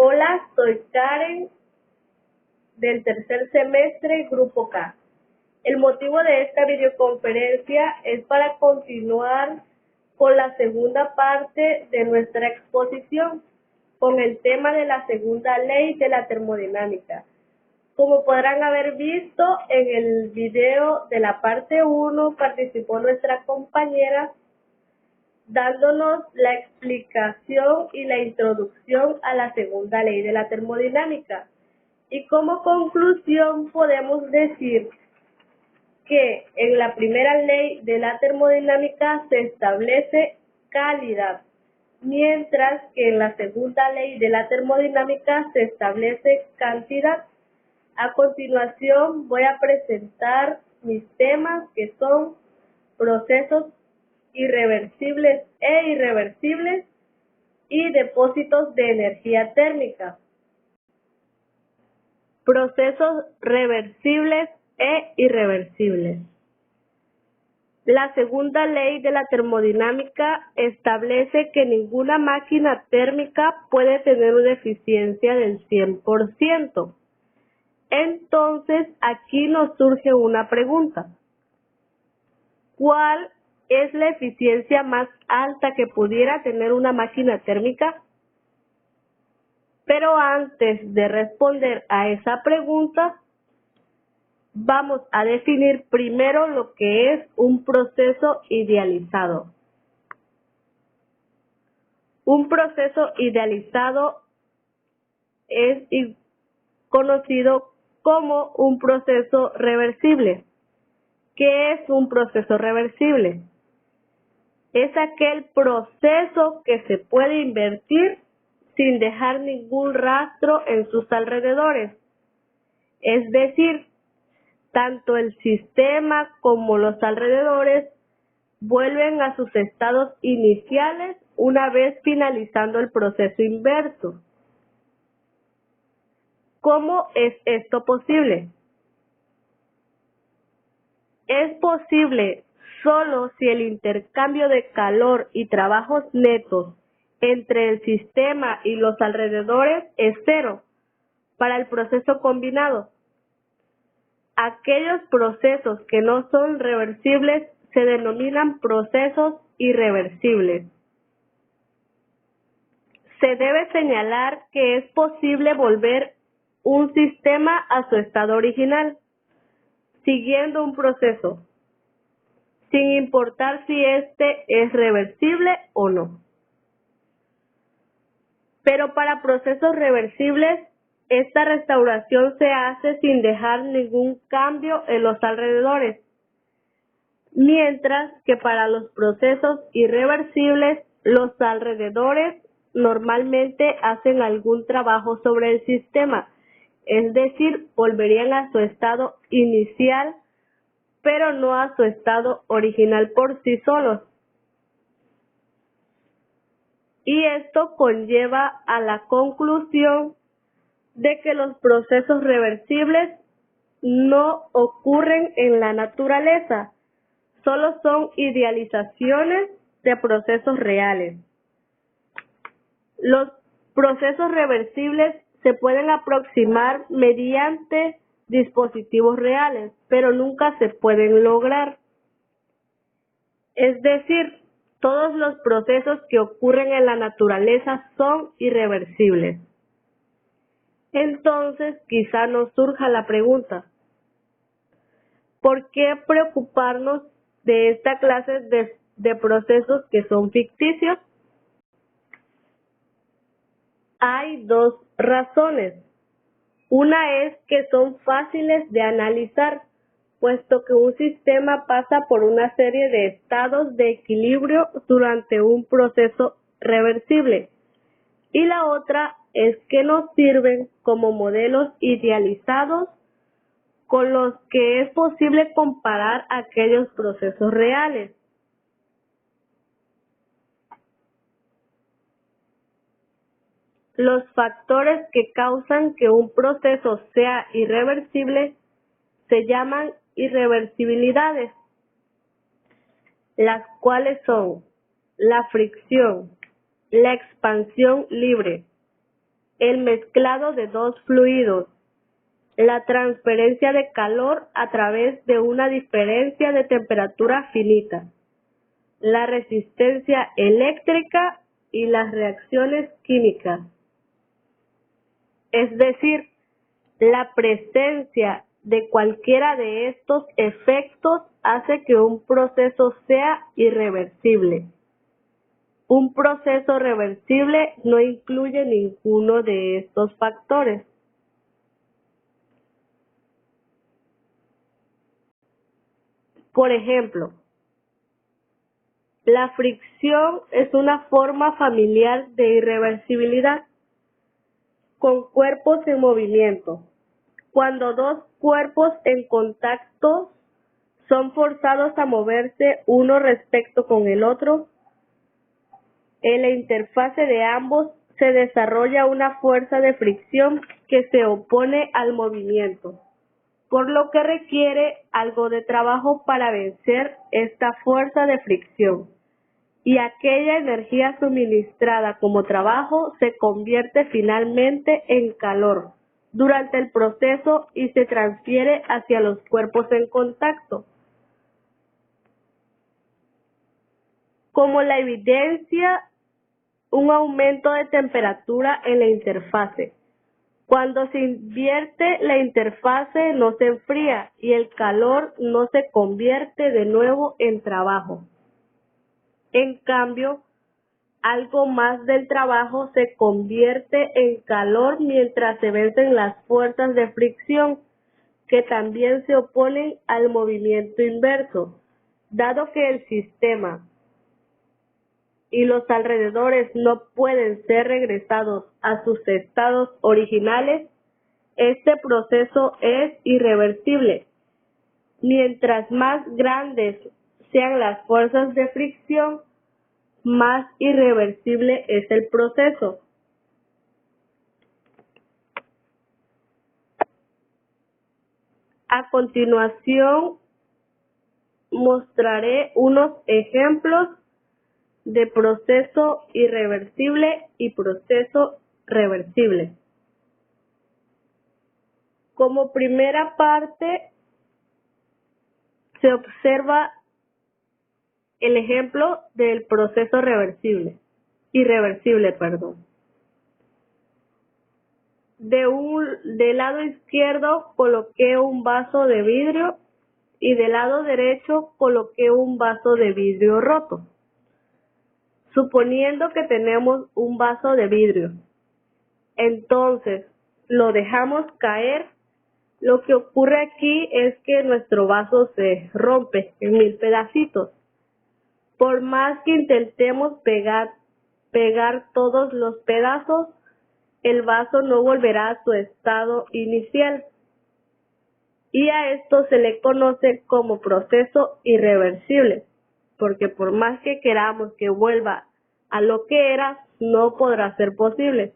Hola, soy Karen del tercer semestre, Grupo K. El motivo de esta videoconferencia es para continuar con la segunda parte de nuestra exposición, con el tema de la segunda ley de la termodinámica. Como podrán haber visto en el video de la parte 1, participó nuestra compañera dándonos la explicación y la introducción a la segunda ley de la termodinámica. Y como conclusión podemos decir que en la primera ley de la termodinámica se establece calidad, mientras que en la segunda ley de la termodinámica se establece cantidad. A continuación voy a presentar mis temas, que son procesos irreversibles e irreversibles y depósitos de energía térmica. Procesos reversibles e irreversibles. La segunda ley de la termodinámica establece que ninguna máquina térmica puede tener una eficiencia del 100%. Entonces, aquí nos surge una pregunta. ¿Cuál es la eficiencia más alta que pudiera tener una máquina térmica? Pero antes de responder a esa pregunta, vamos a definir primero lo que es un proceso idealizado. Un proceso idealizado es conocido como un proceso reversible. ¿Qué es un proceso reversible? Es aquel proceso que se puede invertir sin dejar ningún rastro en sus alrededores. Es decir, tanto el sistema como los alrededores vuelven a sus estados iniciales una vez finalizando el proceso inverso. ¿Cómo es esto posible? Es posible solo si el intercambio de calor y trabajos netos entre el sistema y los alrededores es cero para el proceso combinado. Aquellos procesos que no son reversibles se denominan procesos irreversibles. Se debe señalar que es posible volver un sistema a su estado original, siguiendo un proceso, sin importar si éste es reversible o no. Pero para procesos reversibles, esta restauración se hace sin dejar ningún cambio en los alrededores, mientras que para los procesos irreversibles, los alrededores normalmente hacen algún trabajo sobre el sistema, es decir, volverían a su estado inicial, pero no a su estado original por sí solos. Y esto conlleva a la conclusión de que los procesos reversibles no ocurren en la naturaleza, solo son idealizaciones de procesos reales. Los procesos reversibles se pueden aproximar mediante dispositivos reales, pero nunca se pueden lograr. Es decir, todos los procesos que ocurren en la naturaleza son irreversibles. Entonces, quizá nos surja la pregunta, ¿por qué preocuparnos de esta clase de procesos que son ficticios? Hay dos razones. Una es que son fáciles de analizar, puesto que un sistema pasa por una serie de estados de equilibrio durante un proceso reversible. Y la otra es que nos sirven como modelos idealizados con los que es posible comparar aquellos procesos reales. Los factores que causan que un proceso sea irreversible se llaman irreversibilidades, las cuales son la fricción, la expansión libre, el mezclado de dos fluidos, la transferencia de calor a través de una diferencia de temperatura finita, la resistencia eléctrica y las reacciones químicas. Es decir, la presencia de cualquiera de estos efectos hace que un proceso sea irreversible. Un proceso reversible no incluye ninguno de estos factores. Por ejemplo, la fricción es una forma familiar de irreversibilidad con cuerpos en movimiento. Cuando dos cuerpos en contacto son forzados a moverse uno respecto con el otro, en la interfase de ambos se desarrolla una fuerza de fricción que se opone al movimiento, por lo que requiere algo de trabajo para vencer esta fuerza de fricción, y aquella energía suministrada como trabajo se convierte finalmente en calor durante el proceso y se transfiere hacia los cuerpos en contacto. Como la evidencia un aumento de temperatura en la interfase. Cuando se invierte la interfase no se enfría y el calor no se convierte de nuevo en trabajo. En cambio, algo más del trabajo se convierte en calor mientras se vencen las fuerzas de fricción que también se oponen al movimiento inverso, dado que el sistema y los alrededores no pueden ser regresados a sus estados originales, este proceso es irreversible. Mientras más grandes sean las fuerzas de fricción, más irreversible es el proceso. A continuación, mostraré unos ejemplos de proceso irreversible y proceso reversible. Como primera parte, se observa el ejemplo del proceso irreversible. Del lado izquierdo coloqué un vaso de vidrio y del lado derecho coloqué un vaso de vidrio roto. Suponiendo que tenemos un vaso de vidrio, entonces lo dejamos caer. Lo que ocurre aquí es que nuestro vaso se rompe en 1000 pedacitos. Por más que intentemos pegar todos los pedazos, el vaso no volverá a su estado inicial. Y a esto se le conoce como proceso irreversible, porque por más que queramos que vuelva a lo que era, no podrá ser posible.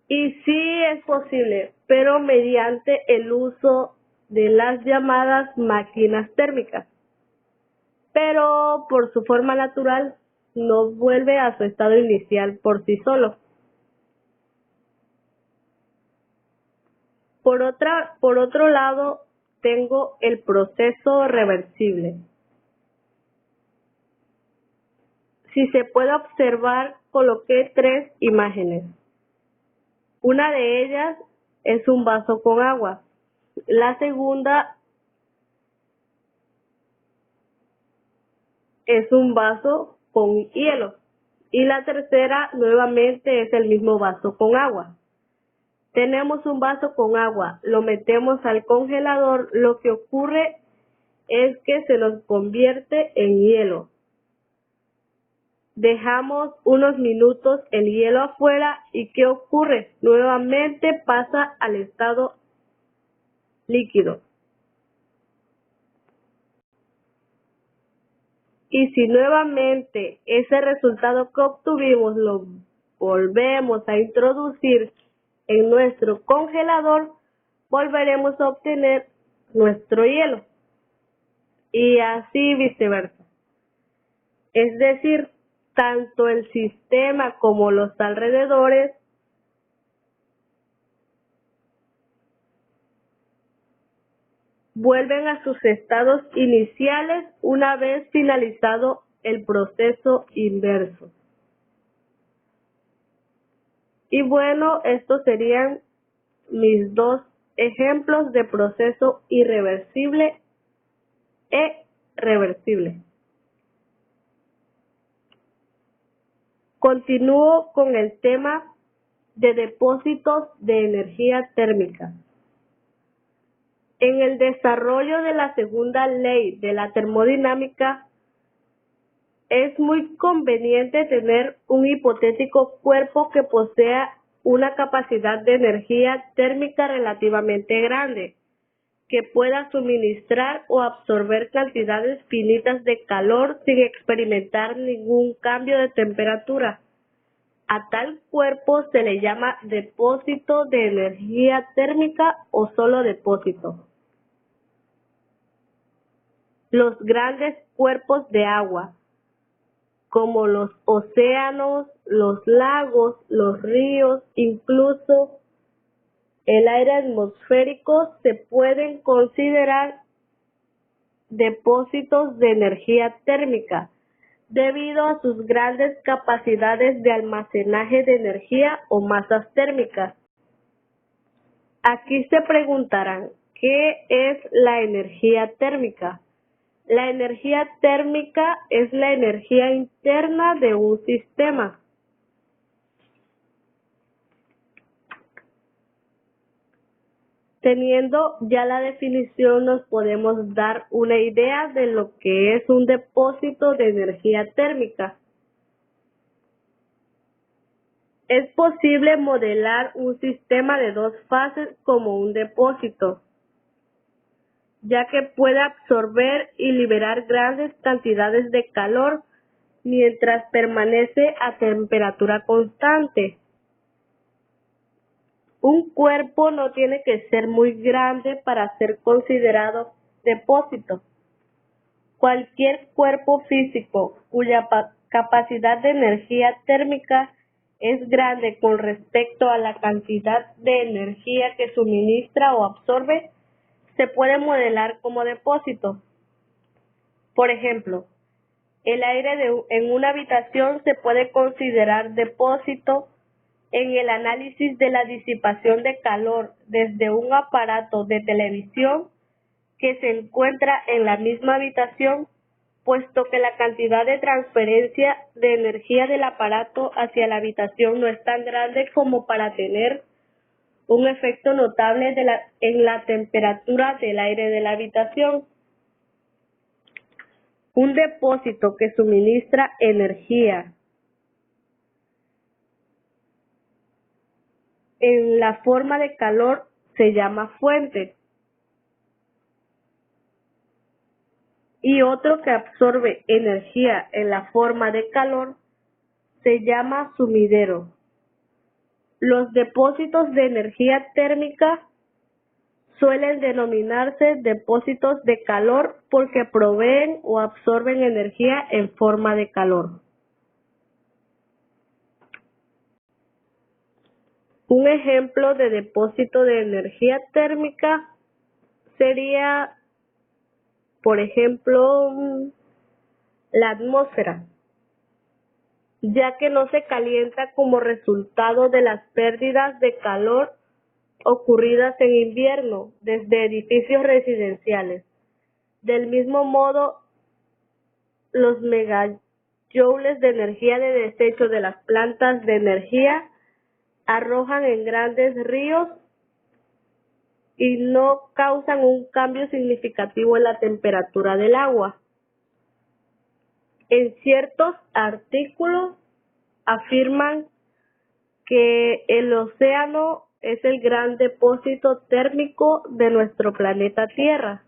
Y sí es posible, pero mediante el uso de las llamadas máquinas térmicas. Pero por su forma natural, no vuelve a su estado inicial por sí solo. Por otro lado, tengo el proceso reversible. Si se puede observar, coloqué 3 imágenes. Una de ellas es un vaso con agua. La segunda es un vaso con hielo. Y la tercera nuevamente es el mismo vaso con agua. Tenemos un vaso con agua, lo metemos al congelador, lo que ocurre es que se nos convierte en hielo. Dejamos unos minutos el hielo afuera y ¿qué ocurre? Nuevamente pasa al estado líquido. Y si nuevamente ese resultado que obtuvimos lo volvemos a introducir en nuestro congelador, volveremos a obtener nuestro hielo. Y así viceversa. Es decir, tanto el sistema como los alrededores vuelven a sus estados iniciales una vez finalizado el proceso inverso. Y bueno, estos serían mis dos ejemplos de proceso irreversible e reversible. Continúo con el tema de depósitos de energía térmica. En el desarrollo de la segunda ley de la termodinámica, es muy conveniente tener un hipotético cuerpo que posea una capacidad de energía térmica relativamente grande, que pueda suministrar o absorber cantidades finitas de calor sin experimentar ningún cambio de temperatura. A tal cuerpo se le llama depósito de energía térmica o solo depósito. Los grandes cuerpos de agua, como los océanos, los lagos, los ríos, incluso el aire atmosférico, se pueden considerar depósitos de energía térmica debido a sus grandes capacidades de almacenaje de energía o masas térmicas. Aquí se preguntarán, ¿qué es la energía térmica? La energía térmica es la energía interna de un sistema. Teniendo ya la definición, nos podemos dar una idea de lo que es un depósito de energía térmica. Es posible modelar un sistema de dos fases como un depósito, ya que puede absorber y liberar grandes cantidades de calor mientras permanece a temperatura constante. Un cuerpo no tiene que ser muy grande para ser considerado depósito. Cualquier cuerpo físico cuya capacidad de energía térmica es grande con respecto a la cantidad de energía que suministra o absorbe, se puede modelar como depósito. Por ejemplo, el aire en una habitación se puede considerar depósito en el análisis de la disipación de calor desde un aparato de televisión que se encuentra en la misma habitación, puesto que la cantidad de transferencia de energía del aparato hacia la habitación no es tan grande como para tener un efecto notable en la temperatura del aire de la habitación. Un depósito que suministra energía en la forma de calor se llama fuente, y otro que absorbe energía en la forma de calor se llama sumidero. Los depósitos de energía térmica suelen denominarse depósitos de calor porque proveen o absorben energía en forma de calor. Un ejemplo de depósito de energía térmica sería, por ejemplo, la atmósfera, ya que no se calienta como resultado de las pérdidas de calor ocurridas en invierno desde edificios residenciales. Del mismo modo, los megajoules de energía de desecho de las plantas de energía arrojan en grandes ríos y no causan un cambio significativo en la temperatura del agua. En ciertos artículos afirman que el océano es el gran depósito térmico de nuestro planeta Tierra.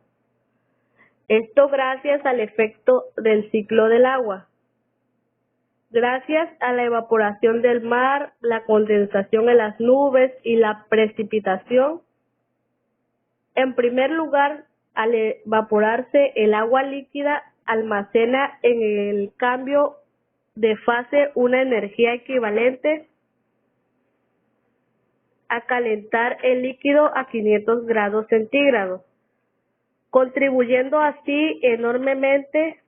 Esto gracias al efecto del ciclo del agua. Gracias a la evaporación del mar, la condensación en las nubes y la precipitación. En primer lugar, al evaporarse el agua líquida almacena en el cambio de fase una energía equivalente a calentar el líquido a 500 grados centígrados, contribuyendo así enormemente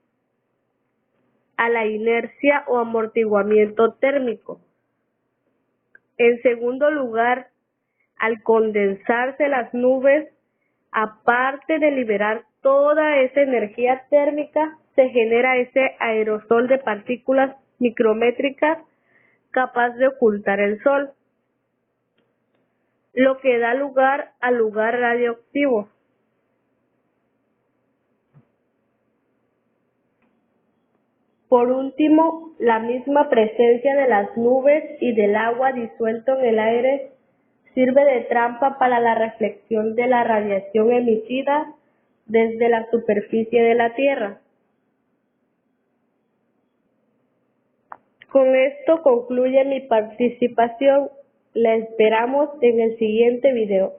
a la inercia o amortiguamiento térmico. En segundo lugar, al condensarse las nubes, aparte de liberar toda esa energía térmica, se genera ese aerosol de partículas micrométricas capaz de ocultar el sol, lo que da lugar al lugar radioactivo. Por último, la misma presencia de las nubes y del agua disuelto en el aire sirve de trampa para la reflexión de la radiación emitida desde la superficie de la Tierra. Con esto concluye mi participación. La esperamos en el siguiente video.